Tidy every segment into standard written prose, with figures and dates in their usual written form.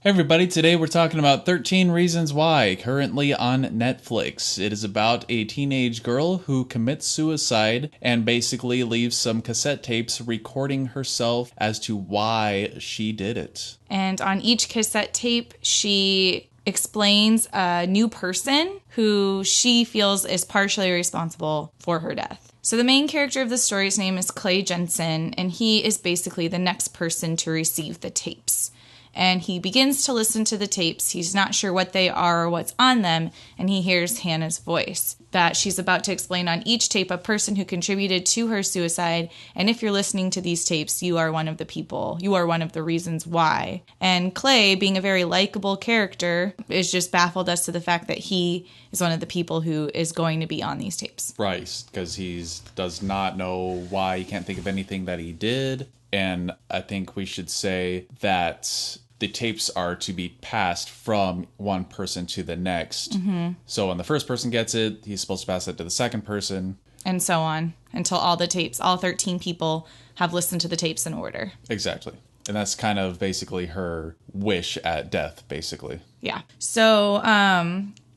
Hey everybody, today we're talking about 13 Reasons Why, currently on Netflix. It is about a teenage girl who commits suicide and basically leaves some cassette tapes recording herself as to why she did it. And on each cassette tape, she explains a new person who she feels is partially responsible for her death. So the main character of the story's name is Clay Jenson, and he is basically the next person to receive the tapes. And he begins to listen to the tapes. He's not sure what they are or what's on them, and he hears Hannah's voice that she's about to explain on each tape a person who contributed to her suicide. And if you're listening to these tapes, you are one of the people. You are one of the reasons why. And Clay, being a very likable character, is just baffled as to the fact that he is one of the people who is going to be on these tapes. Right, because he does not know why. He can't think of anything that he did. And I think we should say that the tapes are to be passed from one person to the next. Mm-hmm. So when the first person gets it, he's supposed to pass it to the second person. And so on, until all the tapes, all 13 people have listened to the tapes in order. Exactly. And that's kind of basically her wish at death, basically. Yeah. So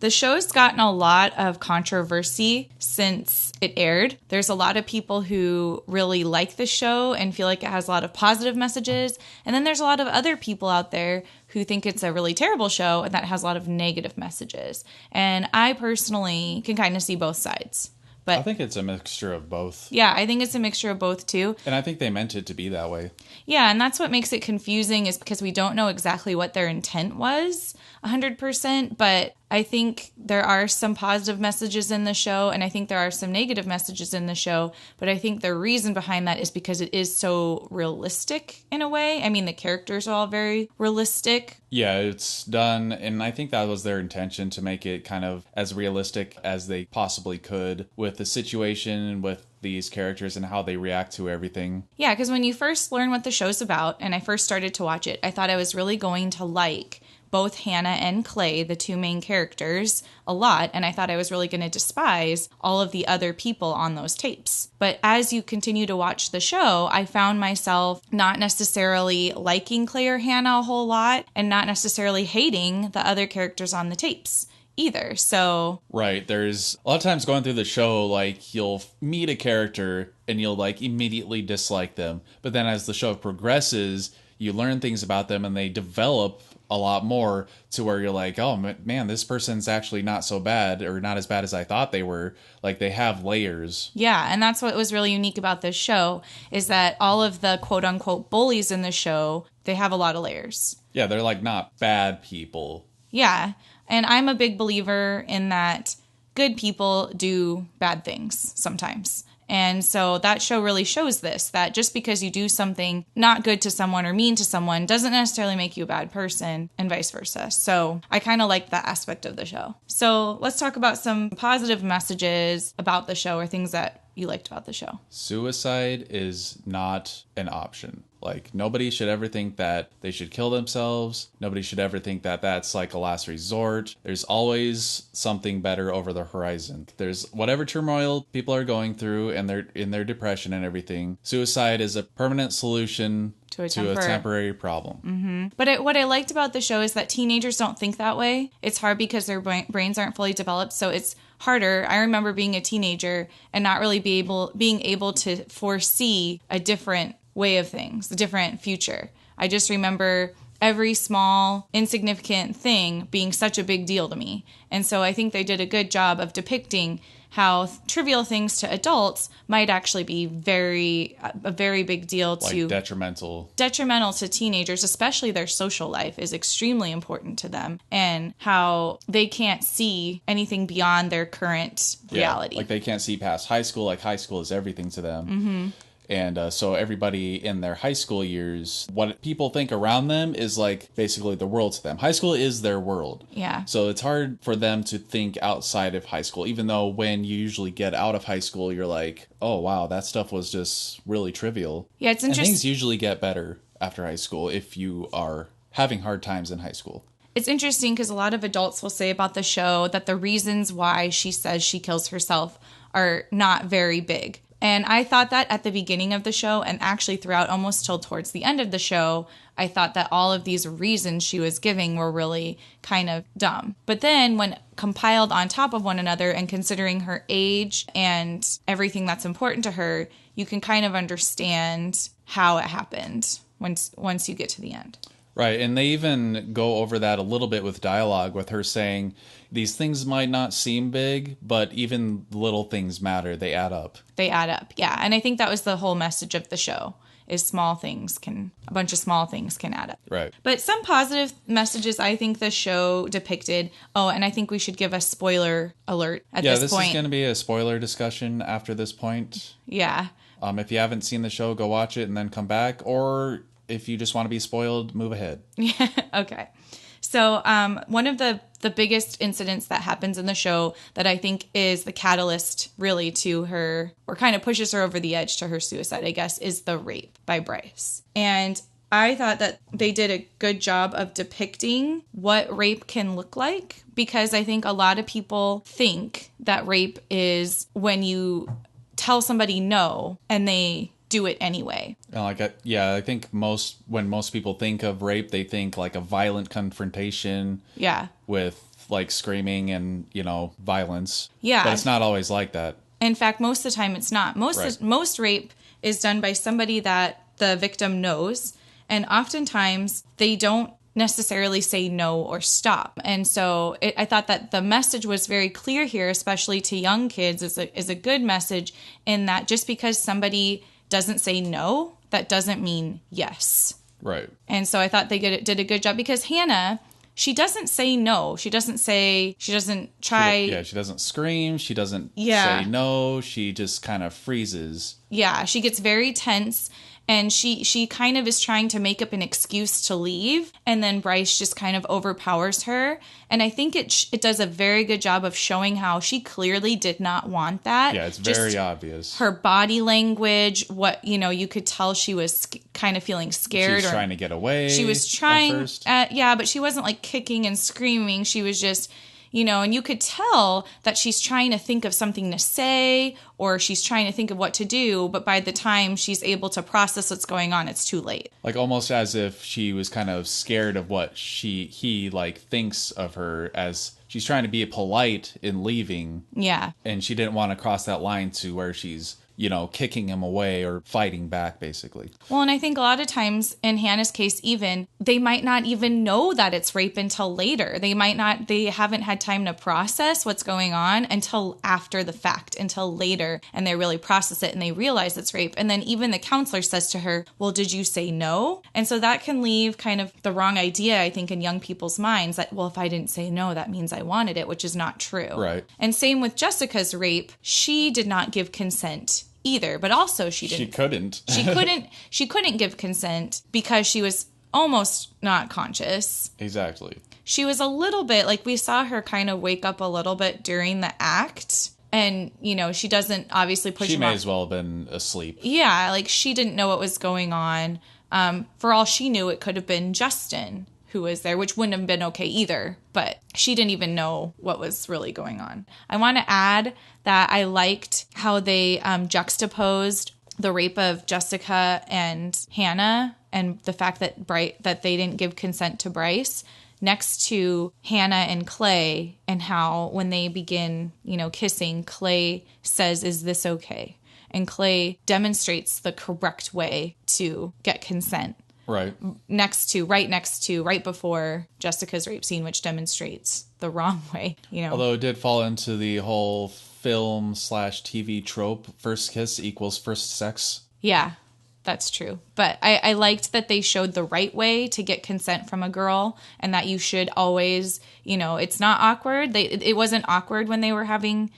the show's gotten a lot of controversy since it aired. There's a lot of people who really like the show and feel like it has a lot of positive messages. And then there's a lot of other people out there who think it's a really terrible show and that has a lot of negative messages. And I personally can kind of see both sides. But I think it's a mixture of both. Yeah, I think it's a mixture of both too. And I think they meant it to be that way. Yeah, and that's what makes it confusing is because we don't know exactly what their intent was 100%, but I think there are some positive messages in the show, and I think there are some negative messages in the show, but I think the reason behind that is because it is so realistic in a way. I mean, the characters are all very realistic. Yeah, it's done, and I think that was their intention, to make it kind of as realistic as they possibly could with the situation, with these characters and how they react to everything. Yeah, because when you first learn what the show's about, and I first started to watch it, I thought I was really going to like both Hannah and Clay, the two main characters, a lot, and I thought I was really going to despise all of the other people on those tapes. But as you continue to watch the show, I found myself not necessarily liking Clay or Hannah a whole lot, and not necessarily hating the other characters on the tapes either. So right, there's a lot of times going through the show, like, you'll meet a character and you'll like immediately dislike them, but then as the show progresses, you learn things about them and they develop a lot more to where you're like, oh man, this person's actually not so bad, or not as bad as I thought they were. Like, they have layers. Yeah, and that's what was really unique about this show, is that all of the quote unquote bullies in the show, they have a lot of layers. Yeah, they're like not bad people. Yeah, and I'm a big believer in that good people do bad things sometimes. And so that show really shows this, that just because you do something not good to someone or mean to someone doesn't necessarily make you a bad person, and vice versa. So I kind of like that aspect of the show. So let's talk about some positive messages about the show, or things that you liked about the show. Suicide is not an option. Like, nobody should ever think that they should kill themselves. Nobody should ever think that that's like a last resort. There's always something better over the horizon. There's whatever turmoil people are going through and they're in their depression and everything. Suicide is a permanent solution to a temporary problem. Mm-hmm. But what I liked about the show is that teenagers don't think that way. It's hard because their brains aren't fully developed, so it's harder. I remember being a teenager and not really being able to foresee a different way of things, a different future. I just remember every small, insignificant thing being such a big deal to me. And so I think they did a good job of depicting how trivial things to adults might actually be a very big deal to... Like detrimental to teenagers, especially their social life is extremely important to them, and how they can't see anything beyond their current reality. Like, they can't see past high school. Like, high school is everything to them. Mm-hmm. And so everybody in their high school years, what people think around them is like basically the world to them. High school is their world. Yeah. So it's hard for them to think outside of high school, even though when you usually get out of high school, you're like, oh, wow, that stuff was just really trivial. Yeah, it's interesting. And things usually get better after high school if you are having hard times in high school. It's interesting because a lot of adults will say about the show that the reasons why she says she kills herself are not very big. And I thought that at the beginning of the show, and actually throughout almost till towards the end of the show, I thought that all of these reasons she was giving were really kind of dumb. But then when compiled on top of one another and considering her age and everything that's important to her, you can kind of understand how it happened once you get to the end. Right, and they even go over that a little bit with dialogue, with her saying these things might not seem big, but even little things matter. They add up. They add up, yeah. And I think that was the whole message of the show, is a bunch of small things can add up. Right. But some positive messages I think the show depicted. Oh, and I think we should give a spoiler alert at this point. Yeah, this is going to be a spoiler discussion after this point. Yeah. If you haven't seen the show, go watch it and then come back. Or if you just want to be spoiled, move ahead. Yeah. Okay. So one of the biggest incidents that happens in the show that I think is the catalyst really to her, or kind of pushes her over the edge to her suicide, I guess, is the rape by Bryce. And I thought that they did a good job of depicting what rape can look like, because I think a lot of people think that rape is when you tell somebody no and they do it anyway. I think when most people think of rape, they think like a violent confrontation. Yeah. With like screaming and, violence. Yeah. But it's not always like that. In fact, most of the time it's not. Most rape is done by somebody that the victim knows, and oftentimes they don't necessarily say no or stop. And so I thought that the message was very clear here, especially to young kids, is a good message, in that just because somebody doesn't say no, that doesn't mean yes. Right. And so I thought they did a good job, because Hannah, she doesn't say no. She doesn't try. She doesn't scream. She doesn't say no. She just kind of freezes. Yeah, she gets very tense. And she kind of is trying to make up an excuse to leave. And then Bryce just kind of overpowers her. And I think it does a very good job of showing how she clearly did not want that. Yeah, it's very obvious. Her body language, you could tell she was kind of feeling scared. She was trying to get away. She was trying, but she wasn't like kicking and screaming. She was just, and you could tell that she's trying to think of something to say, or she's trying to think of what to do, but by the time she's able to process what's going on, it's too late. Like almost as if she was kind of scared of what he thinks of her, as she's trying to be polite in leaving. Yeah. And she didn't want to cross that line to where she's, kicking him away or fighting back, basically. Well, and I think a lot of times, in Hannah's case even, they might not even know that it's rape until later. They haven't had time to process what's going on until after the fact, until later, and they really process it and they realize it's rape. And then even the counselor says to her, well, did you say no? And so that can leave kind of the wrong idea, I think, in young people's minds, that, well, if I didn't say no, that means I wanted it, which is not true. Right. And same with Jessica's rape. She did not give consent either, but also she couldn't give consent because she was almost not conscious. Exactly. She was a little bit, like, we saw her kind of wake up a little bit during the act, and she doesn't obviously push him. She may as well have been asleep. Yeah, like, she didn't know what was going on. For all she knew, it could have been Justin who was there, which wouldn't have been okay either, but she didn't even know what was really going on. I want to add that I liked how they juxtaposed the rape of Jessica and Hannah, and the fact that that they didn't give consent to Bryce, next to Hannah and Clay, and how when they begin, kissing, Clay says, "Is this okay?" And Clay demonstrates the correct way to get consent. Right. Right before Jessica's rape scene, which demonstrates the wrong way, Although it did fall into the whole film/TV trope, first kiss equals first sex. Yeah, that's true. But I liked that they showed the right way to get consent from a girl, and that you should always, it's not awkward. It wasn't awkward when they were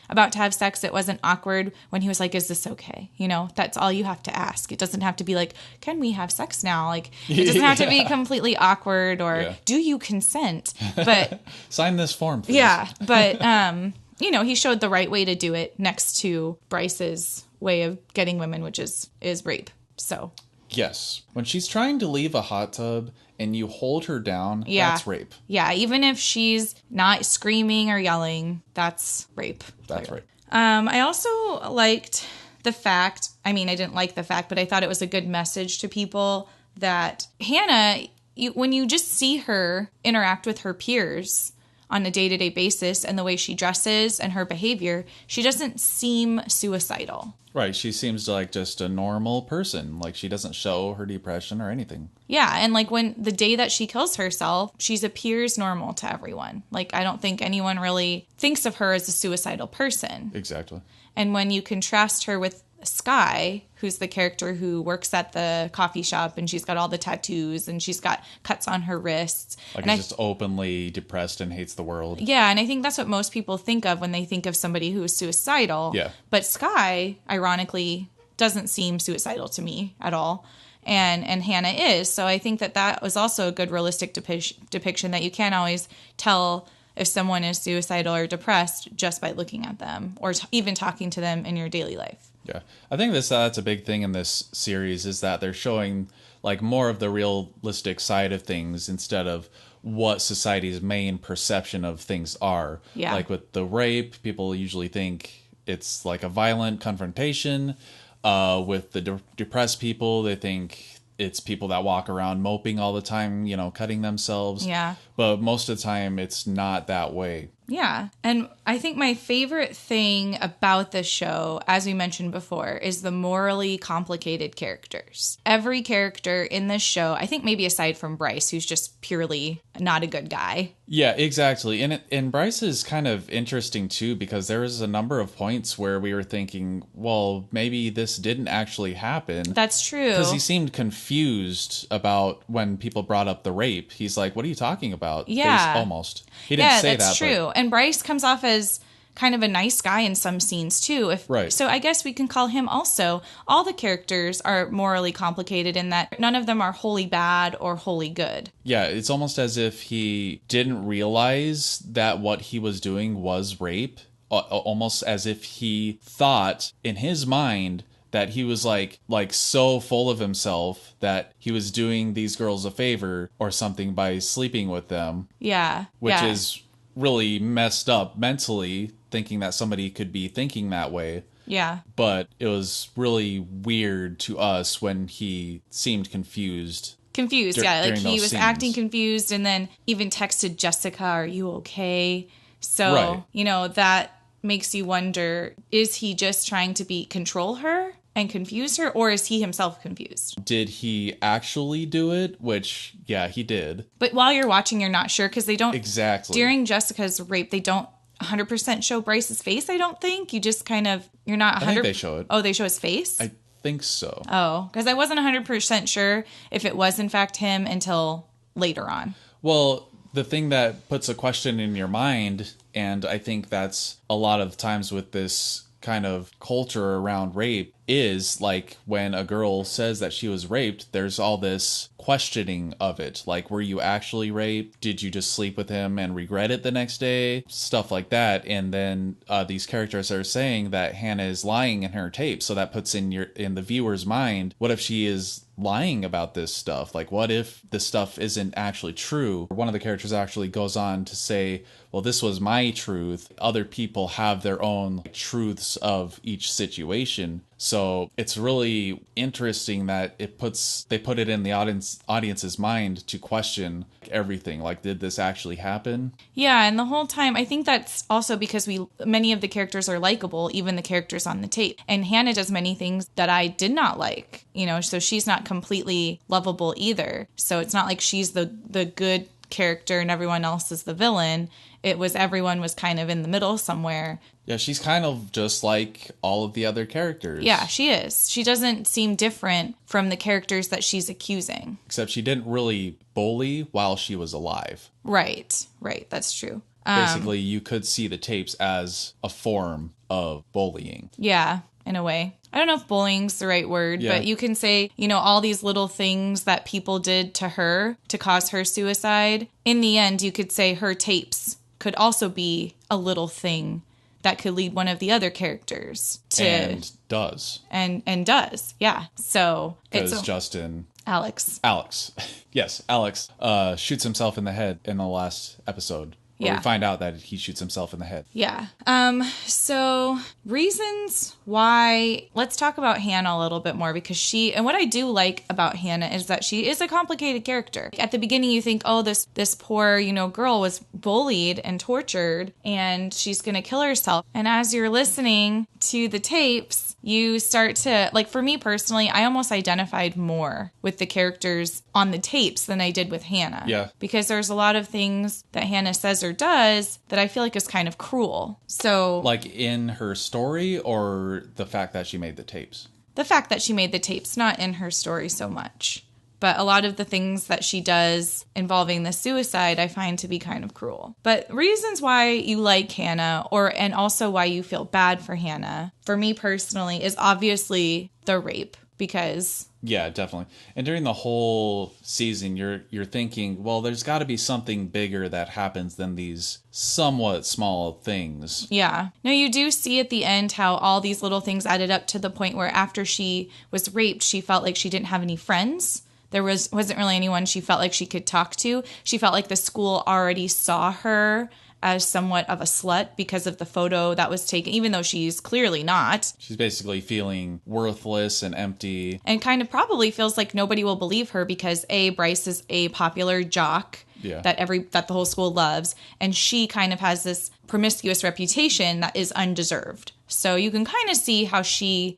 about to have sex. It wasn't awkward when he was like, "Is this okay?" That's all you have to ask. It doesn't have to be like, "Can we have sex now?" Like, it doesn't have to be completely awkward, or "Do you consent?" But sign this form, please. Yeah, but he showed the right way to do it next to Bryce's way of getting women, which is rape. So yes, when she's trying to leave a hot tub and you hold her down, that's rape. Yeah, even if she's not screaming or yelling, that's rape. That's rape. I also liked the fact, I mean, I didn't like the fact, but I thought it was a good message to people that Hannah, when you just see her interact with her peers on a day-to-day basis and the way she dresses and her behavior, she doesn't seem suicidal. Right. She seems like just a normal person. Like, she doesn't show her depression or anything. Yeah. And like when the day that she kills herself, she appears normal to everyone. Like, I don't think anyone really thinks of her as a suicidal person. Exactly. And when you contrast her with Sky, who's the character who works at the coffee shop, and she's got all the tattoos and she's got cuts on her wrists. Like, and he's just openly depressed and hates the world. Yeah, and I think that's what most people think of when they think of somebody who is suicidal. Yeah. But Sky, ironically, doesn't seem suicidal to me at all. And Hannah is. So I think that was also a good realistic depiction that you can't always tell if someone is suicidal or depressed just by looking at them or even talking to them in your daily life. Yeah. I think that's a big thing in this series is that they're showing like more of the realistic side of things instead of what society's main perception of things are. Yeah. Like with the rape, people usually think it's like a violent confrontation. With the depressed people, they think it's people that walk around moping all the time, you know, cutting themselves. Yeah. But most of the time, it's not that way. Yeah. And I think my favorite thing about this show, as we mentioned before, is the morally complicated characters. Every character in this show, I think maybe aside from Bryce, who's just purely not a good guy. Yeah, exactly. And Bryce is kind of interesting too, because there was a number of points where we were thinking, well, maybe this didn't actually happen. That's true. Because he seemed confused about when people brought up the rape. He's like, what are you talking about? Yeah. Almost. He didn't say that. Yeah, that's true. And Bryce comes off as kind of a nice guy in some scenes too. Right. So I guess we can call him also. All the characters are morally complicated in that none of them are wholly bad or wholly good. Yeah, it's almost as if he didn't realize that what he was doing was rape. Almost as if he thought in his mind that he was like so full of himself that he was doing these girls a favor or something by sleeping with them. Yeah. Which is really messed up mentally, thinking that somebody could be thinking that way. Yeah. But it was really weird to us when he seemed confused. Yeah. Like he was scenes. acting confused and then even texted Jessica, "Are you okay?" So, Right. you know, that makes you wonder, is he just trying to control her and confuse her, or is he himself confused? Did he actually do it? Which, yeah, he did. But while you're watching, you're not sure because they don't... Exactly. During Jessica's rape, they don't 100% show Bryce's face, I don't think. You just kind of... You're not 100%... I think they show it. Oh, they show his face? I think so. Oh, because I wasn't 100% sure if it was in fact him until later on. Well, the thing that puts a question in your mind, and I think that's a lot of times with this kind of culture around rape, is like when a girl says that she was raped, there's all this questioning of it. Like, were you actually raped? Did you just sleep with him and regret it the next day? Stuff like that. And then these characters are saying that Hannah is lying in her tape. So that puts in the viewer's mind, what if she is lying about this stuff? Like, what if this stuff isn't actually true? One of the characters actually goes on to say, well, this was my truth. Other people have their own truths of each situation. So it's really interesting that they put it in the audience's mind to question everything. Like, did this actually happen? Yeah, and the whole time, I think that's also because many of the characters are likable, even the characters on the tape. And Hannah does many things that I did not like, you know, so she's not completely lovable either. So it's not like she's the good character and everyone else is the villain. It was everyone was kind of in the middle somewhere. Yeah, she's kind of just like all of the other characters. Yeah, she is. She doesn't seem different from the characters that she's accusing. Except she didn't really bully while she was alive. Right. That's true. Basically, you could see the tapes as a form of bullying. Yeah, in a way. I don't know if bullying's the right word, but you can say, you know, all these little things that people did to her to cause her suicide. In the end, you could say her tapes could also be a little thing that could lead one of the other characters to... And does. And does, yeah. So because Justin... Alex. Yes, Alex shoots himself in the head in the last episode. Or we find out that he shoots himself in the head. Yeah. So reasons why, let's talk about Hannah a little bit more, because and what I do like about Hannah is that she is a complicated character. At the beginning, you think, oh, this poor, girl was bullied and tortured and she's going to kill herself. And as you're listening to the tapes, you start to, like, for me personally, I almost identified more with the characters on the tapes than I did with Hannah. Yeah. Because there's a lot of things that Hannah says or does that I feel like is kind of cruel. So, like in her story, or the fact that she made the tapes? The fact that she made the tapes, not in her story so much. But a lot of the things that she does involving the suicide, I find to be kind of cruel. But reasons why you like Hannah, and also why you feel bad for Hannah, for me personally, is obviously the rape. Because... Yeah, definitely. And during the whole season, you're thinking, well, there's got to be something bigger that happens than these somewhat small things. Yeah. No, you do see at the end how all these little things added up to the point where after she was raped, she felt like she didn't have any friends. There wasn't really anyone she felt like she could talk to. She felt like the school already saw her as somewhat of a slut because of the photo that was taken, even though she's clearly not. She's basically feeling worthless and empty. And kind of probably feels like nobody will believe her because Bryce is a popular jock that the whole school loves. And she kind of has this promiscuous reputation that is undeserved. So you can kind of see how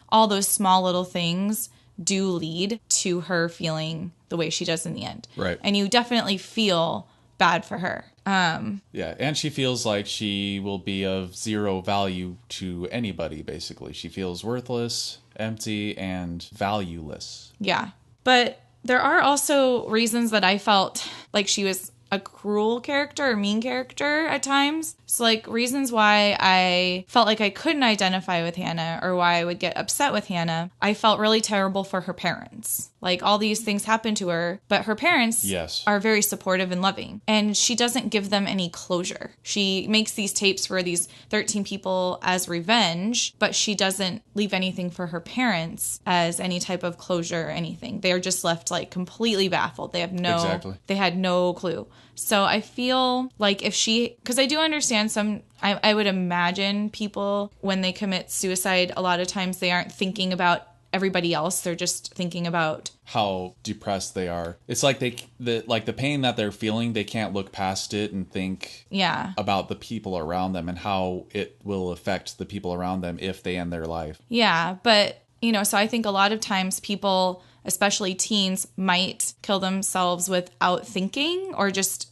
all those small little things do lead to her feeling the way she does in the end. Right. And you definitely feel bad for her. Yeah, and she feels like she will be of zero value to anybody, basically. She feels worthless, empty, and valueless. Yeah. But there are also reasons that I felt like she was a cruel character or mean character at times. So, like, reasons why I felt like I couldn't identify with Hannah or why I would get upset with Hannah. I felt really terrible for her parents. Like, all these things happened to her, but her parents are very supportive and loving. And she doesn't give them any closure. She makes these tapes for these 13 people as revenge, but she doesn't leave anything for her parents as any type of closure or anything. They are just left, like, completely baffled. They had no clue. So I feel like because I do understand I would imagine people, when they commit suicide, a lot of times they aren't thinking about everybody else. They're just thinking about how depressed they are. It's like the pain that they're feeling, they can't look past it and think about the people around them and how it will affect the people around them if they end their life. Yeah, but, so I think a lot of times people, especially teens, might kill themselves without thinking or just,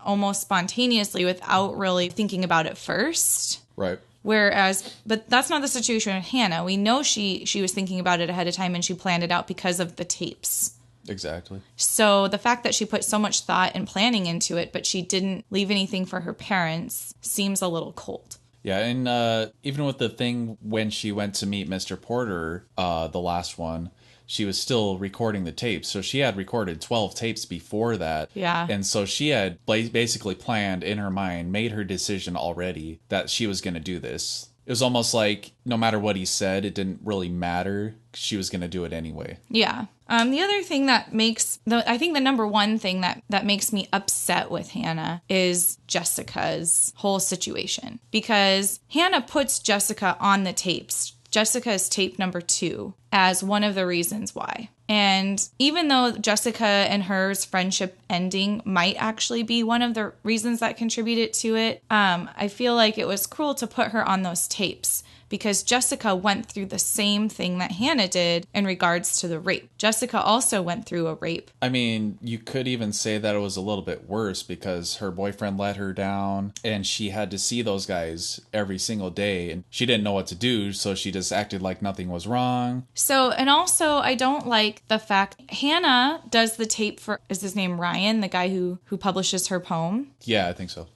almost spontaneously without really thinking about it first. Right. But that's not the situation with Hannah. We know she was thinking about it ahead of time and she planned it out because of the tapes. Exactly. So the fact that she put so much thought and planning into it, but she didn't leave anything for her parents, seems a little cold. Yeah, and even with the thing when she went to meet Mr. Porter, the last one, she was still recording the tapes. So she had recorded 12 tapes before that. Yeah. And so she had basically planned in her mind, made her decision already that she was going to do this. It was almost like no matter what he said, it didn't really matter. She was going to do it anyway. Yeah. The other thing that I think the number one thing that makes me upset with Hannah is Jessica's whole situation. Because Hannah puts Jessica on the tapes. Jessica is tape number 2 as one of the reasons why. And even though Jessica and hers friendship ending might actually be one of the reasons that contributed to it, I feel like it was cruel to put her on those tapes because Jessica went through the same thing that Hannah did in regards to the rape. Jessica also went through a rape. I mean, you could even say that it was a little bit worse because her boyfriend let her down and she had to see those guys every single day and she didn't know what to do, so she just acted like nothing was wrong. So, and also I don't like the fact Hannah does the tape for, is his name Ryan, the guy who publishes her poem? Yeah, I think so.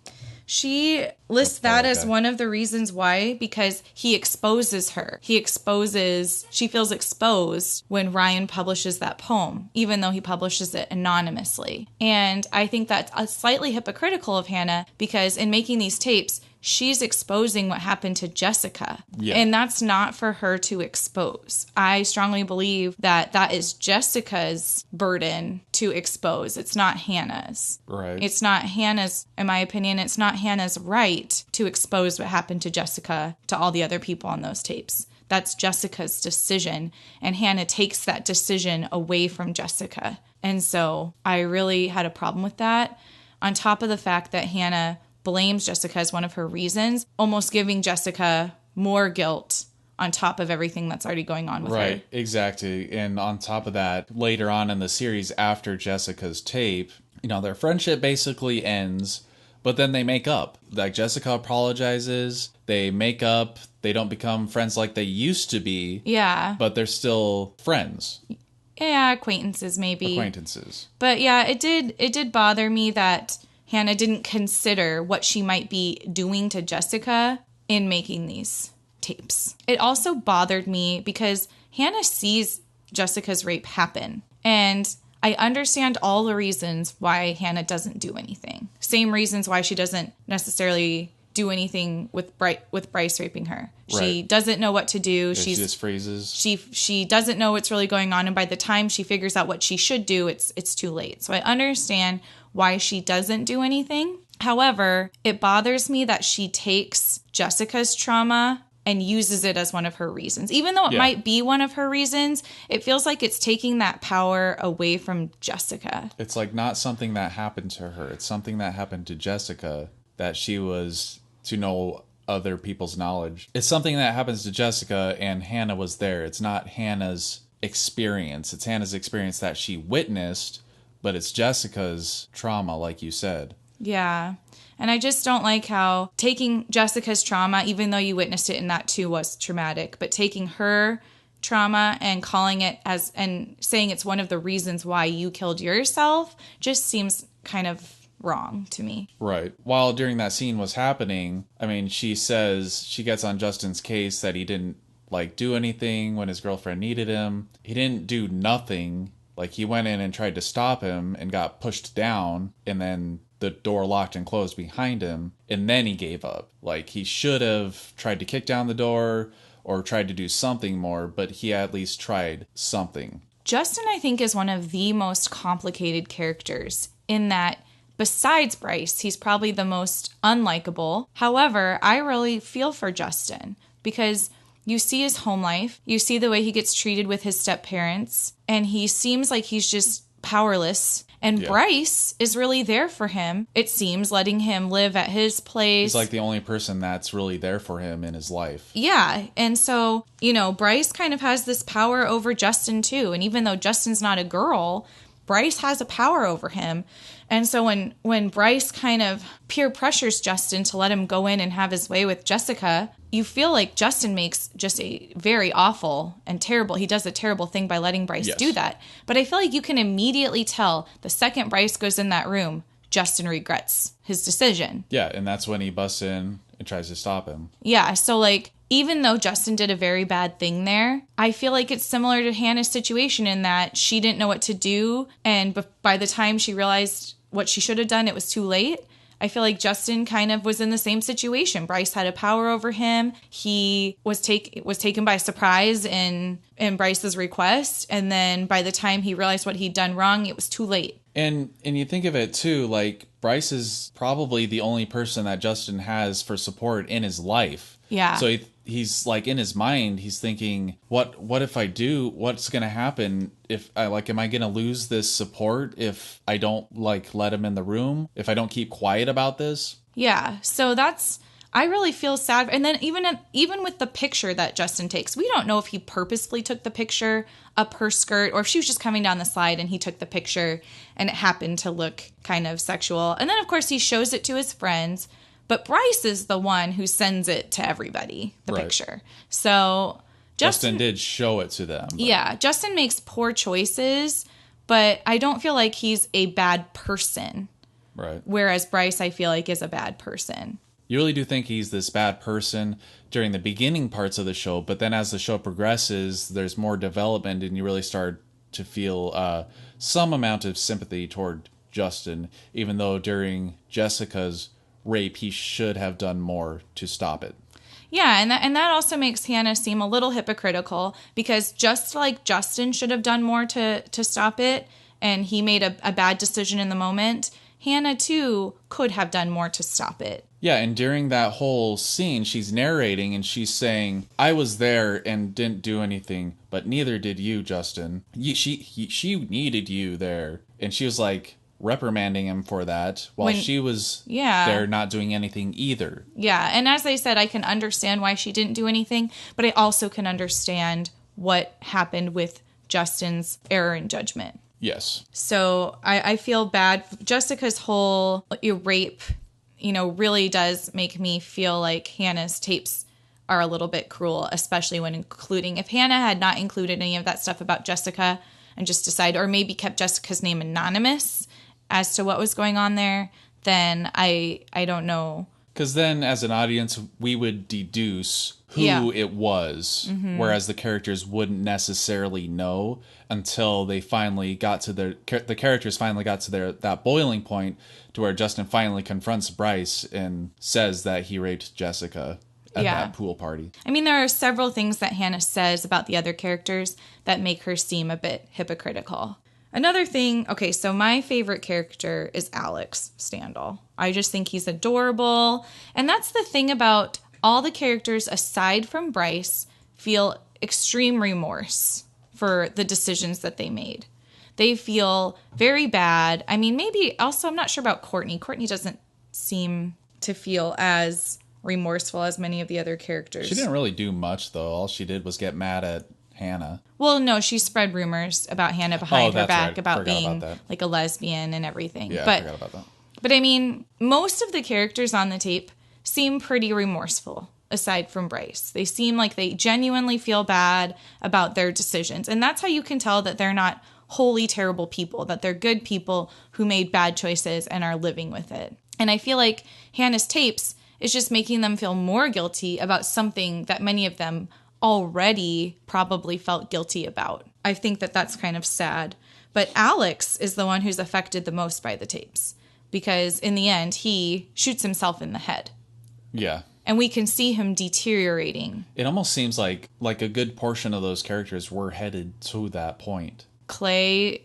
She lists that as one of the reasons why, because he exposes her. She feels exposed when Ryan publishes that poem, even though he publishes it anonymously. And I think that's slightly hypocritical of Hannah because in making these tapes, she's exposing what happened to Jessica. Yeah. And that's not for her to expose. I strongly believe that that is Jessica's burden to expose. It's not Hannah's. Right. It's not Hannah's, in my opinion, it's not Hannah's right to expose what happened to Jessica to all the other people on those tapes. That's Jessica's decision. And Hannah takes that decision away from Jessica. And so I really had a problem with that. On top of the fact that Hannah blames Jessica as one of her reasons, almost giving Jessica more guilt on top of everything that's already going on with her. Right, exactly. And on top of that, later on in the series, after Jessica's tape, you know, their friendship basically ends, but then they make up. Like, Jessica apologizes, they make up, they don't become friends like they used to be. Yeah. But they're still friends. Yeah, acquaintances maybe. Acquaintances. But yeah, it did bother me that Hannah didn't consider what she might be doing to Jessica in making these tapes. It also bothered me because Hannah sees Jessica's rape happen. And I understand all the reasons why Hannah doesn't do anything. Same reasons why she doesn't necessarily do anything with Bryce raping her. Right. She doesn't know what to do. Yeah, She just freezes. She doesn't know what's really going on, and by the time she figures out what she should do, it's too late. So I understand why she doesn't do anything. However, it bothers me that she takes Jessica's trauma and uses it as one of her reasons. Even though it might be one of her reasons, it feels like it's taking that power away from Jessica. It's like not something that happened to her. It's something that happened to Jessica that she was to know other people's knowledge. It's something that happens to Jessica and Hannah was there. It's not Hannah's experience. It's Hannah's experience that she witnessed, but it's Jessica's trauma, like you said. Yeah. And I just don't like how taking Jessica's trauma, even though you witnessed it and that too was traumatic, but taking her trauma and calling it as, and saying it's one of the reasons why you killed yourself just seems kind of wrong to me. Right. While during that scene was happening, I mean, she says she gets on Justin's case that he didn't like do anything when his girlfriend needed him. He didn't do nothing. Like, he went in and tried to stop him and got pushed down, and then the door locked and closed behind him, and then he gave up. Like, he should have tried to kick down the door or tried to do something more, but he at least tried something. Justin, I think, is one of the most complicated characters in that besides Bryce, he's probably the most unlikable. However, I really feel for Justin because you see his home life, you see the way he gets treated with his step-parents, and he seems like he's just powerless. And Bryce is really there for him, it seems, letting him live at his place. He's like the only person that's really there for him in his life. Yeah. And so, you know, Bryce kind of has this power over Justin too. And even though Justin's not a girl, Bryce has a power over him. And so when Bryce kind of peer pressures Justin to let him go in and have his way with Jessica, you feel like Justin makes just a very awful and terrible, he does a terrible thing by letting Bryce do that. But I feel like you can immediately tell the second Bryce goes in that room, Justin regrets his decision. Yeah, and that's when he busts in and tries to stop him. Yeah, so like, even though Justin did a very bad thing there, I feel like it's similar to Hannah's situation in that she didn't know what to do, and by the time she realized what she should have done, it was too late. I feel like Justin kind of was in the same situation. Bryce had a power over him. He was taken by surprise in Bryce's request, and then by the time he realized what he'd done wrong, it was too late. And you think of it too, like, Bryce is probably the only person that Justin has for support in his life. Yeah. So he's like, in his mind, he's thinking, what if I do? What's going to happen if I am I going to lose this support if I don't like let him in the room? If I don't keep quiet about this? Yeah. So I really feel sad. And then even with the picture that Justin takes, we don't know if he purposefully took the picture up her skirt or if she was just coming down the slide and he took the picture and it happened to look kind of sexual. And then, of course, he shows it to his friends. But Bryce is the one who sends it to everybody, the picture. So Justin did show it to them. But. Yeah, Justin makes poor choices, but I don't feel like he's a bad person. Right. Whereas Bryce, I feel like, is a bad person. You really do think he's this bad person during the beginning parts of the show, but then as the show progresses, there's more development and you really start to feel some amount of sympathy toward Justin, even though during Jessica's rape, he should have done more to stop it. Yeah, and that also makes Hannah seem a little hypocritical, because just like Justin should have done more to stop it, and he made a bad decision in the moment, Hannah too could have done more to stop it. Yeah, and during that whole scene, she's narrating and she's saying, I was there and didn't do anything, but neither did you, Justin. She needed you there. And she was like reprimanding him for that while she was there not doing anything either. Yeah, and as I said, I can understand why she didn't do anything, but I also can understand what happened with Justin's error in judgment. Yes. So I feel bad. Jessica's whole rape, really does make me feel like Hannah's tapes are a little bit cruel, especially when including, if Hannah had not included any of that stuff about Jessica and just decided, or maybe kept Jessica's name anonymous as to what was going on there, then I don't know. Because then as an audience, we would deduce who it was, whereas the characters wouldn't necessarily know until they finally got to the characters finally got to that boiling point to where Justin finally confronts Bryce and says that he raped Jessica at that pool party. I mean, there are several things that Hannah says about the other characters that make her seem a bit hypocritical. Another thing, okay, so my favorite character is Alex Standall. I just think he's adorable. And that's the thing about all the characters aside from Bryce feel extreme remorse for the decisions that they made. They feel very bad. I mean, maybe also, I'm not sure about Courtney. Courtney doesn't seem to feel as remorseful as many of the other characters. She didn't really do much, though. All she did was get mad at Hannah. Well, no, she spread rumors about Hannah behind her back, right. about being like a lesbian and everything. Yeah, I forgot about that. But I mean, most of the characters on the tape seem pretty remorseful, aside from Bryce. They seem like they genuinely feel bad about their decisions. And that's how you can tell that they're not wholly terrible people, that they're good people who made bad choices and are living with it. And I feel like Hannah's tapes is just making them feel more guilty about something that many of them already probably felt guilty about. I think that that's kind of sad. But Alex is the one who's affected the most by the tapes, because in the end, he shoots himself in the head. Yeah. And we can see him deteriorating. It almost seems like a good portion of those characters were headed to that point. Clay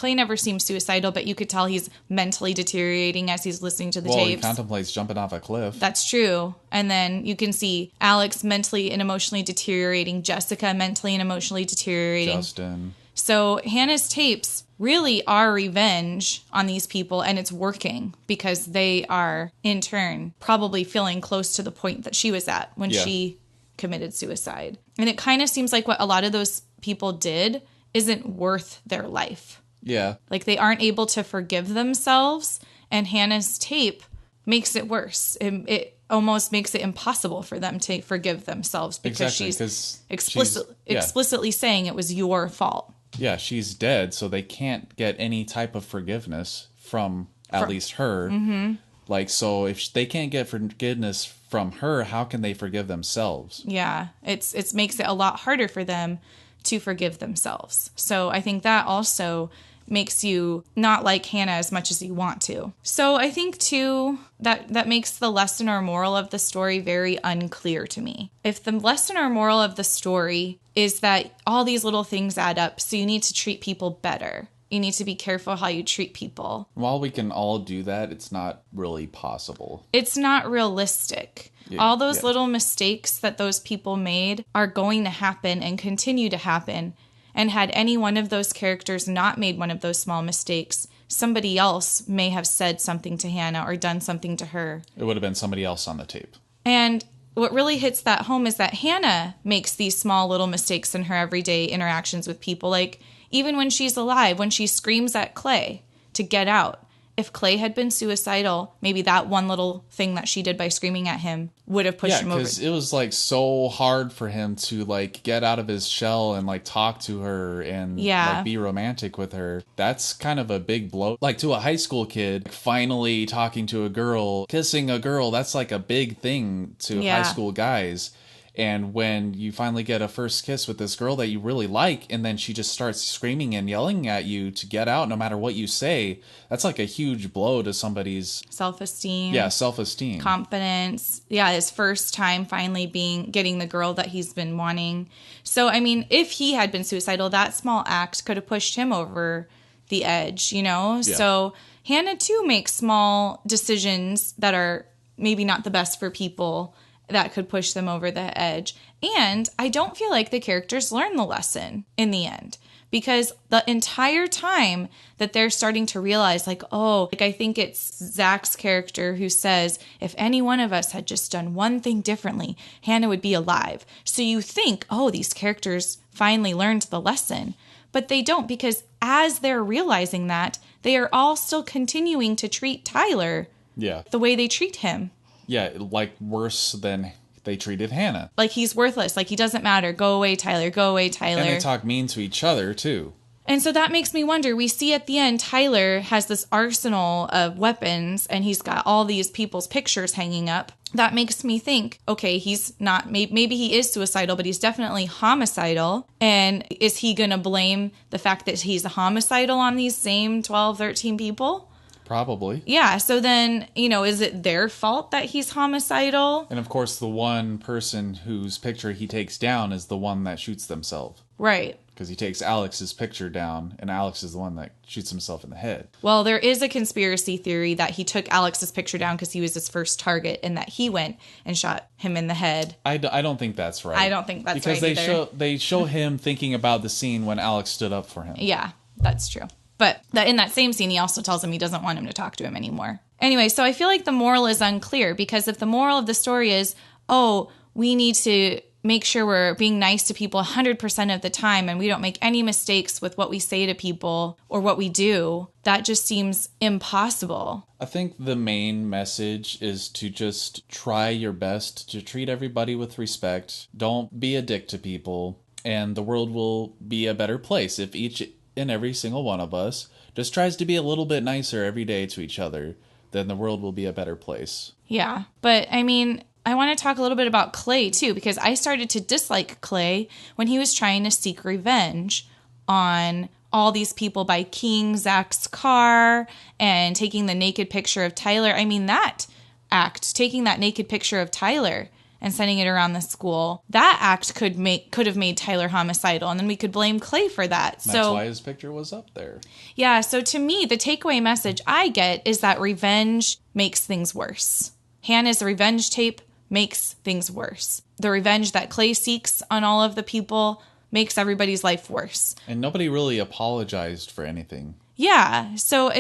never seems suicidal, but you could tell he's mentally deteriorating as he's listening to the tapes. Well, he contemplates jumping off a cliff. That's true. And then you can see Alex mentally and emotionally deteriorating, Jessica mentally and emotionally deteriorating. Justin. So Hannah's tapes really are revenge on these people, and it's working because they are, in turn, probably feeling close to the point that she was at when she committed suicide. And it kind of seems like what a lot of those people did isn't worth their life. Yeah. Like they aren't able to forgive themselves, and Hannah's tape makes it worse. It almost makes it impossible for them to forgive themselves because she's explicitly saying it was your fault. Yeah, she's dead, so they can't get any type of forgiveness from at least her. Mm-hmm. Like, so if they can't get forgiveness from her, how can they forgive themselves? Yeah, it makes it a lot harder for them to forgive themselves. So I think that also makes you not like Hannah as much as you want to. So I think, too, that makes the lesson or moral of the story very unclear to me. If the lesson or moral of the story is that all these little things add up, so you need to treat people better. You need to be careful how you treat people. While we can all do that, it's not really possible. It's not realistic. All those little mistakes that those people made are going to happen and continue to happen. And had any one of those characters not made one of those small mistakes, somebody else may have said something to Hannah or done something to her. It would have been somebody else on the tape. And what really hits that home is that Hannah makes these small little mistakes in her everyday interactions with people. Like, even when she's alive, when she screams at Clay to get out. If Clay had been suicidal, maybe that one little thing that she did by screaming at him would have pushed him over. Yeah, because it was like so hard for him to like get out of his shell and like talk to her and like be romantic with her. That's kind of a big blow. Like to a high school kid, finally talking to a girl, kissing a girl, that's like a big thing to high school guys. And when you finally get a first kiss with this girl that you really like, and then she just starts screaming and yelling at you to get out no matter what you say, that's like a huge blow to somebody's self-esteem. Yeah, self-esteem. Confidence. Yeah, his first time finally getting the girl that he's been wanting. So, I mean, if he had been suicidal, that small act could have pushed him over the edge, you know? Yeah. So Hannah, too, makes small decisions that are maybe not the best for people that could push them over the edge. And I don't feel like the characters learn the lesson in the end, because the entire time that they're starting to realize, like, oh, like I think it's Zach's character who says, if any one of us had just done one thing differently, Hannah would be alive. So you think, oh, these characters finally learned the lesson. But they don't, because as they're realizing that, they are all still continuing to treat Tyler the way they treat him. Yeah, like worse than they treated Hannah. Like he's worthless. Like he doesn't matter. Go away, Tyler. Go away, Tyler. And they talk mean to each other, too. And so that makes me wonder. We see at the end, Tyler has this arsenal of weapons, and he's got all these people's pictures hanging up. That makes me think, okay, he's not, maybe he is suicidal, but he's definitely homicidal. And is he going to blame the fact that he's homicidal on these same 12, 13 people? Probably. Yeah. So then, is it their fault that he's homicidal? And of course, the one person whose picture he takes down is the one that shoots themselves. Right. Because he takes Alex's picture down, and Alex is the one that shoots himself in the head. Well, there is a conspiracy theory that he took Alex's picture down because he was his first target, and that he went and shot him in the head. I don't think that's right. I don't think that's right because they show him thinking about the scene when Alex stood up for him. Yeah, that's true. But in that same scene, he also tells him he doesn't want him to talk to him anymore. Anyway, so I feel like the moral is unclear, because if the moral of the story is, oh, we need to make sure we're being nice to people 100% of the time and we don't make any mistakes with what we say to people or what we do, that just seems impossible. I think the main message is to just try your best to treat everybody with respect. Don't be a dick to people, and the world will be a better place if each and every single one of us just tries to be a little bit nicer every day to each other. Then the world will be a better place. Yeah, but I mean, I want to talk a little bit about Clay, too, because I started to dislike Clay when he was trying to seek revenge on all these people by keying Zach's car and taking the naked picture of Tyler. I mean, that act, taking that naked picture of Tyler and sending it around the school, that act could have made Tyler homicidal, and then we could blame Clay for that. That's why his picture was up there. Yeah, so to me, the takeaway message I get is that revenge makes things worse. Hannah's revenge tape makes things worse. The revenge that Clay seeks on all of the people makes everybody's life worse. And nobody really apologized for anything. Yeah, so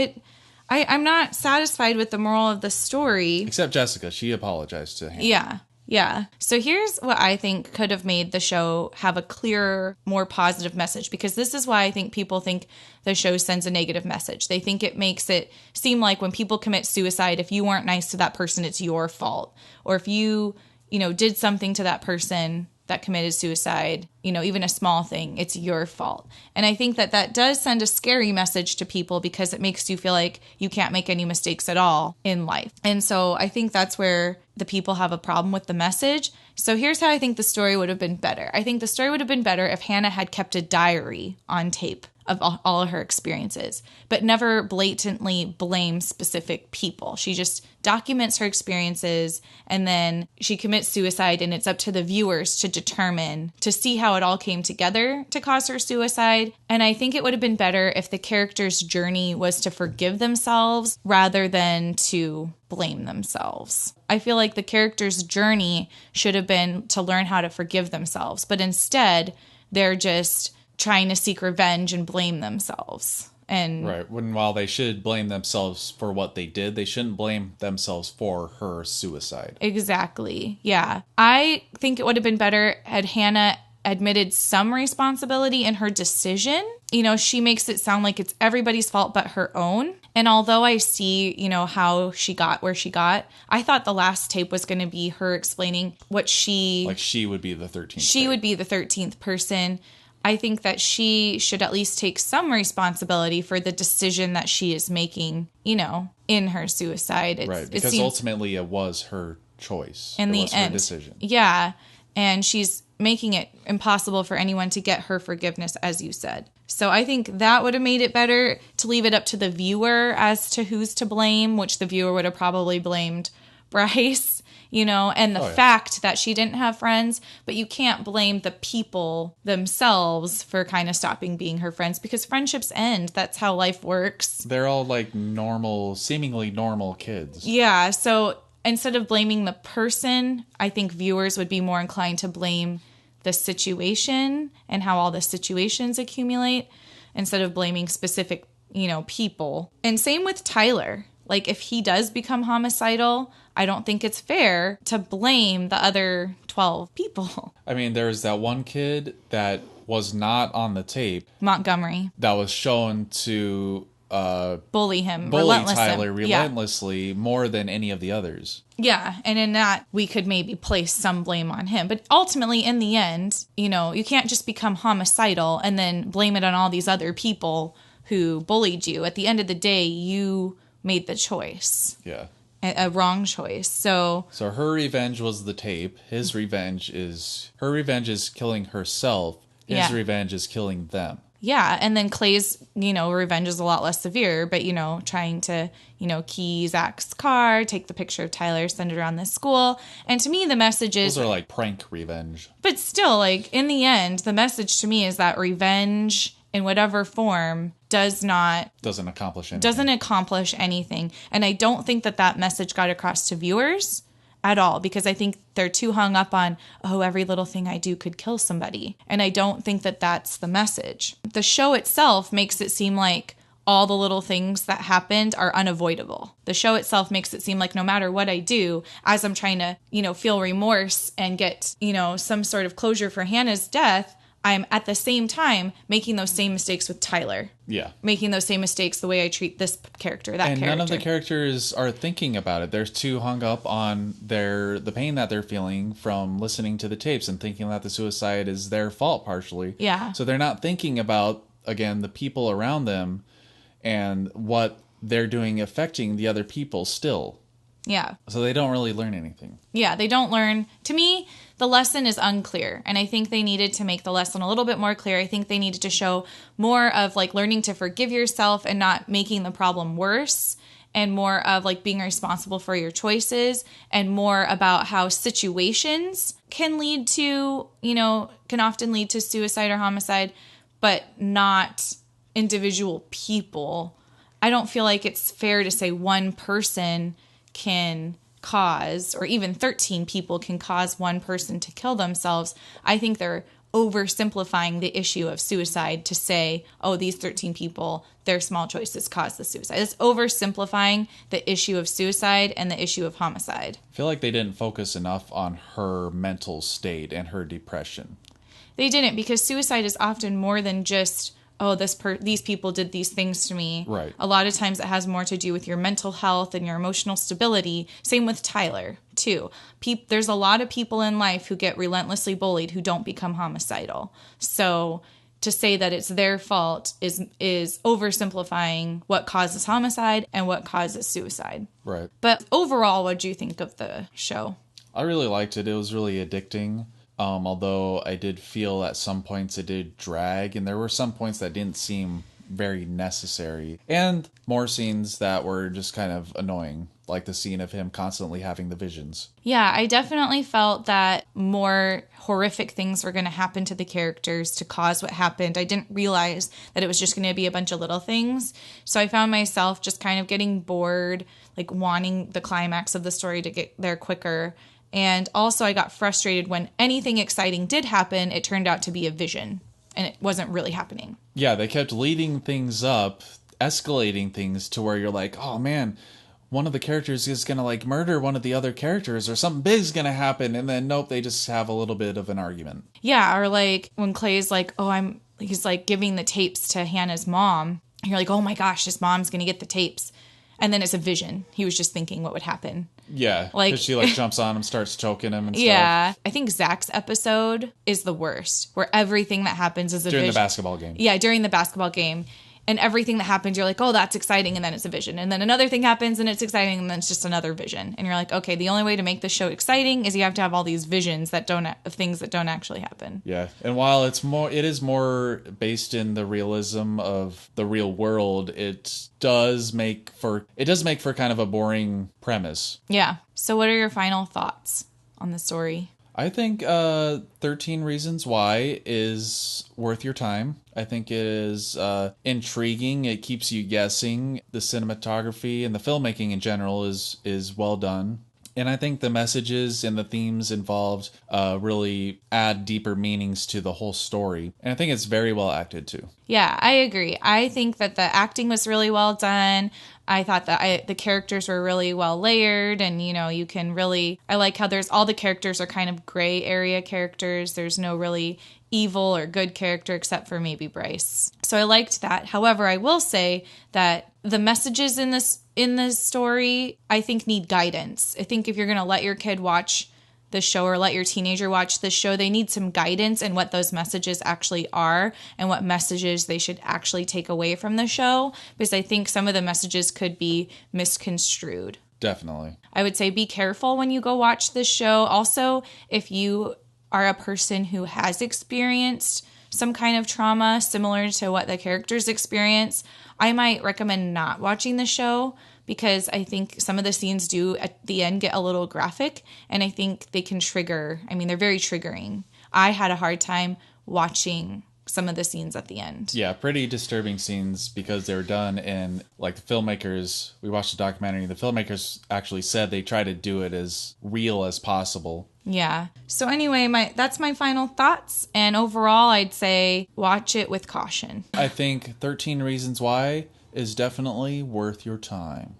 I'm not satisfied with the moral of the story. Except Jessica, she apologized to Hannah. Yeah. So here's what I think could have made the show have a clearer, more positive message, because this is why I think people think the show sends a negative message. They think it makes it seem like when people commit suicide, if you weren't nice to that person, it's your fault. Or if you did something to that person that committed suicide, even a small thing, it's your fault. And I think that does send a scary message to people, because it makes you feel like you can't make any mistakes at all in life. And so I think that's where the people have a problem with the message. So here's how I think the story would have been better. I think the story would have been better if Hannah had kept a diary on tape of all of her experiences, but never blatantly blames specific people. She just documents her experiences, and then she commits suicide, and it's up to the viewers to determine, to see how it all came together to cause her suicide. And I think it would have been better if the character's journey was to forgive themselves rather than to blame themselves. I feel like the character's journey should have been to learn how to forgive themselves, but instead they're just trying to seek revenge and blame themselves. And right. While they should blame themselves for what they did, they shouldn't blame themselves for her suicide. Exactly. Yeah. I think it would have been better had Hannah admitted some responsibility in her decision. She makes it sound like it's everybody's fault but her own. And although I see, how she got where she got, I thought the last tape was going to be her explaining what she... Like she would be the 13th. She would be the 13th person. I think that she should at least take some responsibility for the decision that she is making, in her suicide. Right, because ultimately it was her choice. In the end. Her decision. Yeah. And she's making it impossible for anyone to get her forgiveness, as you said. So I think that would have made it better to leave it up to the viewer as to who's to blame, which the viewer would have probably blamed Bryce, and the fact that she didn't have friends. But you can't blame the people themselves for kind of stopping being her friends, because friendships end. That's how life works. They're all like normal, seemingly normal kids. Yeah. So instead of blaming the person, I think viewers would be more inclined to blame the situation and how all the situations accumulate instead of blaming specific, people. And same with Tyler. Like, if he does become homicidal, I don't think it's fair to blame the other 12 people. I mean, there was that one kid that was not on the tape. Montgomery. That was shown to bully Tyler relentlessly more than any of the others. Yeah, and in that, we could maybe place some blame on him. But ultimately, in the end, you can't just become homicidal and then blame it on all these other people who bullied you. At the end of the day, you made the choice. Yeah. A wrong choice. So her revenge was the tape. Her revenge is killing herself. His revenge is killing them. Yeah, and then Clay's, revenge is a lot less severe, but, trying to, key Zach's car, take the picture of Tyler, send it around the school. And to me, the message is... Those are like prank revenge. But still, like, in the end, the message to me is that revenge, in whatever form, doesn't accomplish anything. And I don't think that message got across to viewers at all, because I think they're too hung up on, every little thing I do could kill somebody. And I don't think that that's the message. The show itself makes it seem like all the little things that happened are unavoidable. The show itself makes it seem like no matter what I do, as I'm trying to, feel remorse and get, some sort of closure for Hannah's death, I'm at the same time making those same mistakes with Tyler. Yeah. Making those same mistakes the way I treat this character, that character. And none of the characters are thinking about it. They're too hung up on the pain that they're feeling from listening to the tapes and thinking that the suicide is their fault partially. Yeah. So they're not thinking about, again, the people around them and what they're doing affecting the other people still. Yeah. So they don't really learn anything. Yeah, they don't learn. To me, the lesson is unclear. And I think they needed to make the lesson a little bit more clear. I think they needed to show more of like learning to forgive yourself and not making the problem worse, and more of like being responsible for your choices, and more about how situations can lead to, can often lead to suicide or homicide, but not individual people. I don't feel like it's fair to say one person can cause, or even 13 people can cause one person to kill themselves. I think they're oversimplifying the issue of suicide to say, these 13 people, their small choices caused the suicide. It's oversimplifying the issue of suicide and the issue of homicide. I feel like they didn't focus enough on her mental state and her depression. They didn't, because suicide is often more than just, these people did these things to me. Right. A lot of times it has more to do with your mental health and your emotional stability. Same with Tyler, too. There's a lot of people in life who get relentlessly bullied who don't become homicidal. So to say that it's their fault is oversimplifying what causes homicide and what causes suicide. Right. But overall, what do you think of the show? I really liked it. It was really addicting. Although I did feel at some points it did drag, and there were some points that didn't seem very necessary. And more scenes that were just kind of annoying, like the scene of him constantly having the visions. Yeah, I definitely felt that more horrific things were going to happen to the characters to cause what happened. I didn't realize that it was just going to be a bunch of little things. So I found myself just kind of getting bored, like wanting the climax of the story to get there quicker. And also I got frustrated when anything exciting did happen, it turned out to be a vision, and it wasn't really happening. Yeah, they kept leading things up, escalating things to where you're like, oh man, one of the characters is going to like murder one of the other characters, or something big's going to happen. And then nope, they just have a little bit of an argument. Yeah, or like when Clay's like, he's like giving the tapes to Hannah's mom. And you're like, oh my gosh, his mom's going to get the tapes. And then it's a vision. He was just thinking what would happen. Yeah, like she like jumps on him, starts choking him and stuff. Yeah, I think Zach's episode is the worst, where everything that happens is a during vision. The basketball game. Yeah, during the basketball game. and everything that happens, you're like, oh, that's exciting, and then it's a vision. And then another thing happens, and it's exciting, and then it's just another vision. And you're like, okay, the only way to make this show exciting is you have to have all these visions of things that don't actually happen. Yeah, and while it is more based in the realism of the real world, it does make for kind of a boring premise. Yeah. So what are your final thoughts on the story? I think 13 Reasons Why is worth your time. I think it is intriguing. It keeps you guessing. The cinematography and the filmmaking in general is well done. And I think the messages and the themes involved really add deeper meanings to the whole story. And I think it's very well acted too. Yeah, I agree. I think that the acting was really well done. I thought that the characters were really well layered, and you can really, I like how all the characters are kind of gray area characters. There's no really evil or good character except for maybe Bryce. So I liked that. However, I will say that the messages in this story, I think, need guidance. I think if you're going to let your kid watch the show or let your teenager watch the show, they need some guidance in what those messages actually are and what messages they should actually take away from the show, because I think some of the messages could be misconstrued. Definitely. I would say be careful when you go watch this show. Also, if you are a person who has experienced some kind of trauma similar to what the characters experience, I might recommend not watching the show, because I think some of the scenes do at the end get a little graphic, and I think they can they're very triggering. I had a hard time watching some of the scenes at the end. Yeah, pretty disturbing scenes because they were done in, like, the filmmakers, we watched the documentary, the filmmakers actually said they try to do it as real as possible. Yeah. So anyway, that's my final thoughts, and overall I'd say watch it with caution. I think 13 Reasons Why is definitely worth your time.